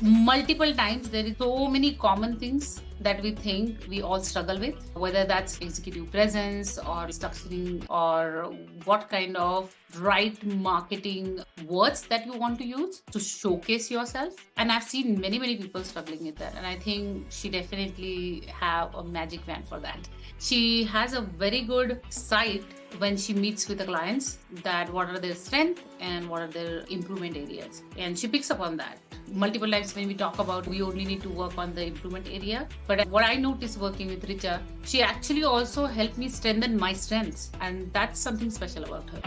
Multiple times there is so many common things that we think we all struggle with, whether that's executive presence or structuring or what kind of right marketing words that you want to use to showcase yourself. And I've seen many people struggling with that, and I think she definitely have a magic wand for that. She has a very good sight when she meets with the clients that what are their strengths and what are their improvement areas, and she picks up on that. Multiple times when we talk about we only need to work on the improvement area, but what I noticed working with Richa, she actually also helped me strengthen my strengths, and that's something special about her.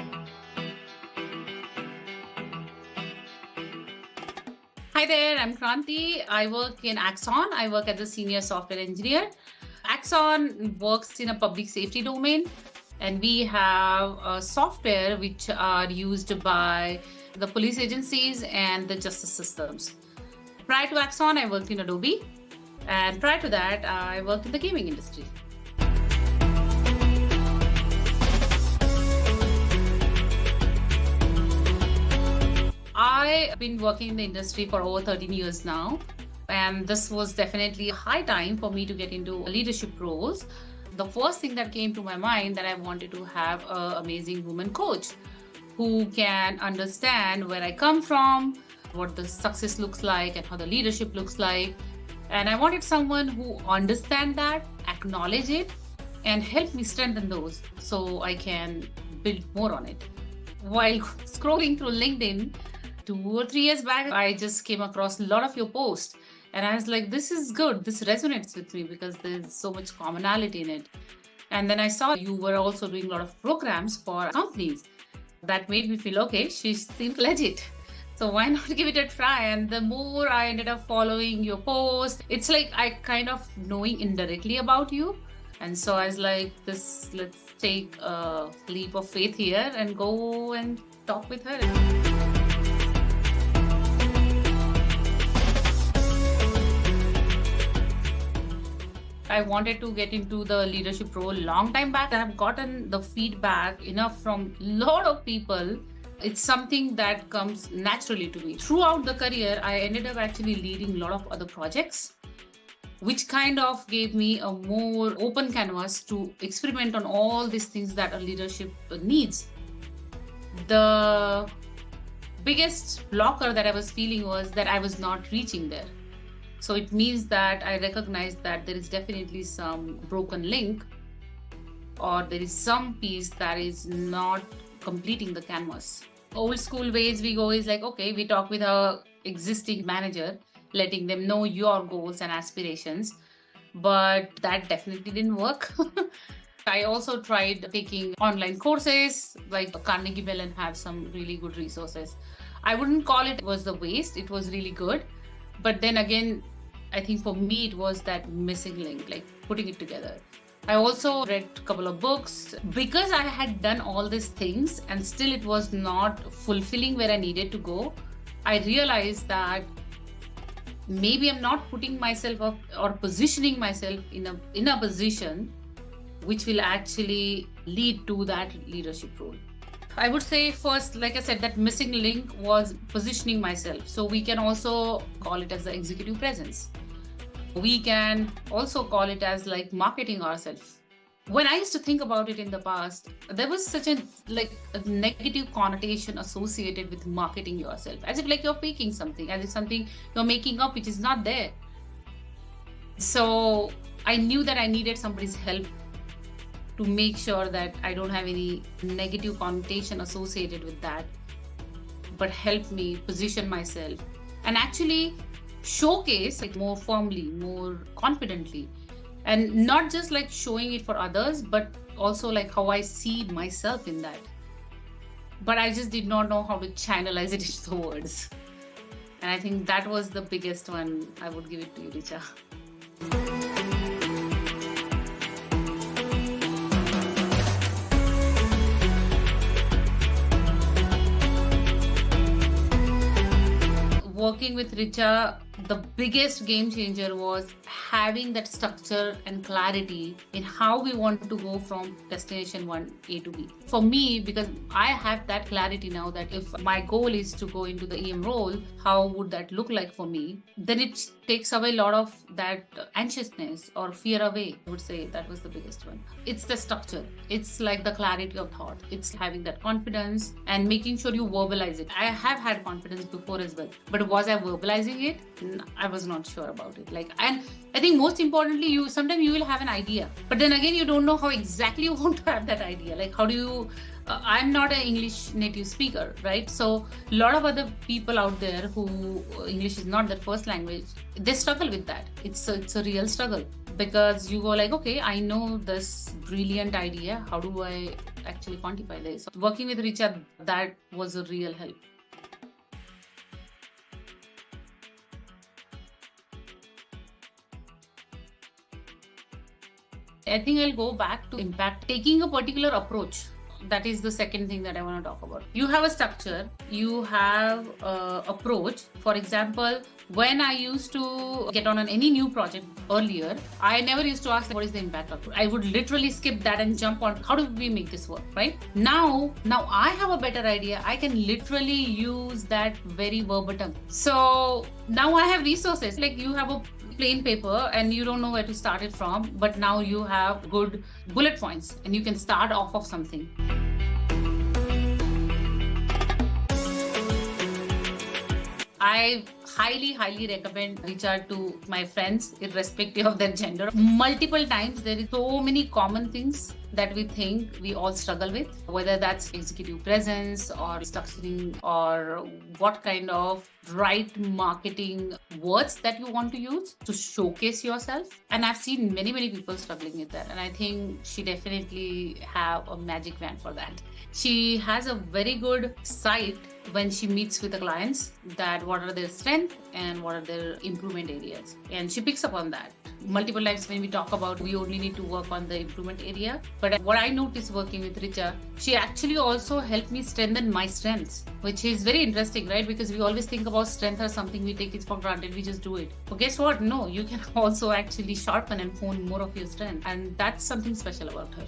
Hi there, I'm Krantee. I work in Axon. I work as a senior software engineer. Axon works in a public safety domain, and we have software which are used by the police agencies and the justice systems. Prior to Axon, I worked in Adobe, and prior to that, I worked in the gaming industry. I've been working in the industry for over 13 years now, and this was definitely a high time for me to get into leadership roles. The first thing that came to my mind that I wanted to have an amazing woman coach who can understand where I come from, what the success looks like, and how the leadership looks like. And I wanted someone who understands that, acknowledge it, and help me strengthen those so I can build more on it. While scrolling through LinkedIn 2 or 3 years back, I just came across a lot of your posts. And I was like, this is good. This resonates with me because there's so much commonality in it. And then I saw you were also doing a lot of programs for companies. That made me feel, okay, she seems legit. So why not give it a try? And the more I ended up following your post, it's like I kind of knowing indirectly about you. And so I was like, let's take a leap of faith here and go and talk with her. I wanted to get into the leadership role long time back. I've gotten the feedback enough from a lot of people. It's something that comes naturally to me. Throughout the career, I ended up actually leading a lot of other projects, which kind of gave me a more open canvas to experiment on all these things that a leadership needs. The biggest blocker that I was feeling was that I was not reaching there. So it means that I recognize that there is definitely some broken link, or there is some piece that is not completing the canvas. Old school ways we go is like, okay, we talk with our existing manager, letting them know your goals and aspirations, but that definitely didn't work. I also tried taking online courses, like Carnegie Mellon have some really good resources. I wouldn't call it was the waste, it was really good. But then again, I think for me, it was that missing link, like putting it together. I also read a couple of books. Because I had done all these things and still it was not fulfilling where I needed to go, I realized that maybe I'm not putting myself up or positioning myself in a position which will actually lead to that leadership role. I would say first, like I said, that missing link was positioning myself. So we can also call it as the executive presence. We can also call it as like marketing ourselves. When I used to think about it in the past, there was such a negative connotation associated with marketing yourself, as if like you're faking something, as if something you're making up which is not there. So I knew that I needed somebody's help to make sure that I don't have any negative connotation associated with that, but help me position myself and actually showcase it more firmly, more confidently, and not just like showing it for others, but also like how I see myself in that. But I just did not know how to channelize it into words. And I think that was the biggest one. I would give it to you, Richa. working with Richa, the biggest game changer was having that structure and clarity in how we want to go from destination 1 A to B. For me, because I have that clarity now that if my goal is to go into the EM role, how would that look like for me? Then it takes away a lot of that anxiousness or fear away. I would say that was the biggest one. It's the structure. It's like the clarity of thought. It's having that confidence and making sure you verbalize it. I have had confidence before as well, but was I verbalizing it? I was not sure about it. And I think most importantly, you sometimes you will have an idea, but then again, you don't know how exactly you want to have that idea. Like, how do you? I'm not an English native speaker, right? So a lot of other people out there who English is not their first language, they struggle with that. It's a real struggle because you go like, okay, I know this brilliant idea. How do I actually quantify this? So working with Richa, that was a real help. I think I'll go back to impact, taking a particular approach. That is the second thing that I want to talk about. You have a structure, you have an approach. For example, when I used to get on any new project earlier, I never used to ask what is the impact approach. I would literally skip that and jump on how do we make this work, right? Now I have a better idea. I can literally use that very verbatim. So now I have resources. Like, you have a plain paper and you don't know where to start it from, but now you have good bullet points and you can start off of something. I highly recommend Richa to my friends, irrespective of their gender. Multiple times, there is so many common things that we think we all struggle with, whether that's executive presence or structuring or what kind of right marketing words that you want to use to showcase yourself. And I've seen many people struggling with that. And I think she definitely have a magic wand for that. She has a very good sight when she meets with the clients that what are their strengths and what are their improvement areas. And she picks up on that. Multiple times when we talk about we only need to work on the improvement area. But what I noticed working with Richa, she actually also helped me strengthen my strengths, which is very interesting, right? Because we always think about strength as something we take it for granted, we just do it. But guess what? No, you can also actually sharpen and hone more of your strength. And that's something special about her.